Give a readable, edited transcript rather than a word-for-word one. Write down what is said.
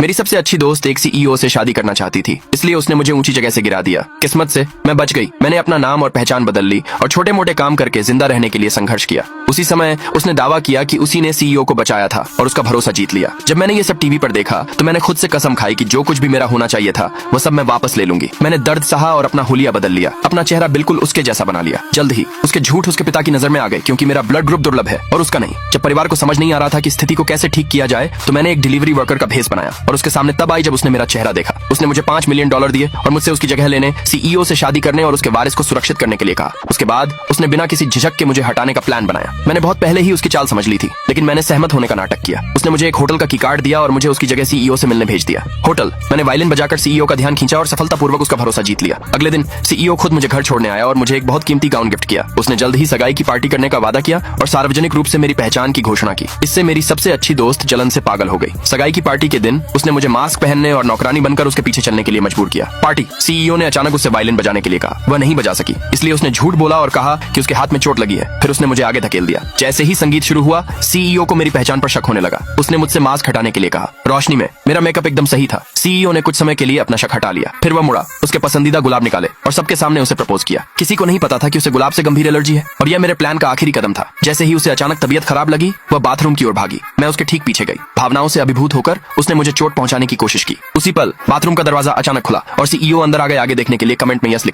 मेरी सबसे अच्छी दोस्त एक सीईओ से शादी करना चाहती थी, इसलिए उसने मुझे ऊंची जगह से गिरा दिया। किस्मत से मैं बच गई। मैंने अपना नाम और पहचान बदल ली और छोटे मोटे काम करके जिंदा रहने के लिए संघर्ष किया। उसी समय उसने दावा किया कि उसी ने सीईओ को बचाया था और उसका भरोसा जीत लिया। जब मैंने ये सब टीवी पर देखा तो मैंने खुद से कसम खाई कि जो कुछ भी मेरा होना चाहिए था वो सब मैं वापस ले लूंगी। मैंने दर्द सहा और अपना हुलिया बदल लिया, अपना चेहरा बिल्कुल उसके जैसा बना लिया। जल्द ही उसके झूठ उसके पिता की नजर में आ गए, क्योंकि मेरा ब्लड ग्रुप दुर्लभ है और उसका नहीं। जब परिवार को समझ नहीं आ रहा था कि स्थिति को कैसे ठीक किया जाए, तो मैंने एक डिलीवरी वर्कर का भेस बनाया और उसके सामने तब आई जब उसने मेरा चेहरा देखा। उसने मुझे $5 मिलियन दिए और मुझसे उसकी जगह लेने, सीईओ से शादी करने और उसके वारिस को सुरक्षित करने के लिए कहा। उसके बाद उसने बिना किसी झिझक के मुझे हटाने का प्लान बनाया। मैंने बहुत पहले ही उसकी चाल समझ ली थी, लेकिन मैंने सहमत होने का नाटक किया। उसने मुझे एक होटल का की कार्ड दिया और मुझे उसकी जगह सीईओ से मिलने भेज दिया। होटल, मैंने वायलिन बजाकर सीईओ का ध्यान खींचा और सफलतापूर्वक उसका भरोसा जीत लिया। अगले दिन सीईओ खुद मुझे घर छोड़ने आया और मुझे एक बहुत कीमती गाउन गिफ्ट किया। उसने जल्द ही सगाई की पार्टी करने का वादा किया और सार्वजनिक रूप से मेरी पहचान की घोषणा की। इससे मेरी सबसे अच्छी दोस्त जलन से पागल हो गई। सगाई की पार्टी के दिन उसने मुझे मास्क पहनने और नौकरानी बनकर उसके पीछे चलने के लिए मजबूर किया। पार्टी, सीईओ ने अचानक उससे वायलिन बजाने के लिए कहा। वह नहीं बजा सकी, इसलिए उसने झूठ बोला और कहा कि उसके हाथ में चोट लगी है। फिर उसने मुझे आगे धकेल दिया। जैसे ही संगीत शुरू हुआ, सीईओ को मेरी पहचान पर शक होने लगा। उसने मुझसे मास्क हटाने के लिए कहा। रोशनी में मेरा मेकअप एकदम सही था। सीईओ ने कुछ समय के लिए अपना शक हटा लिया। फिर वह मुड़ा, उसके पसंदीदा गुलाब निकाले और सबके सामने उसे प्रपोज किया। किसी को नहीं पता था कि उसे गुलाब से गंभीर एलर्जी है और यह मेरे प्लान का आखिरी कदम था। जैसे ही उसे अचानक तबीयत खराब लगी, वह बाथरूम की ओर भागी। मैं उसके ठीक पीछे गई। भावनाओं से अभिभूत होकर उसने मुझे चोट पहुंचाने की कोशिश की। उसी पल बाथरूम का दरवाजा अचानक खुला और सीईओ अंदर आ गए। आगे देखने के लिए कमेंट में यस लिखे।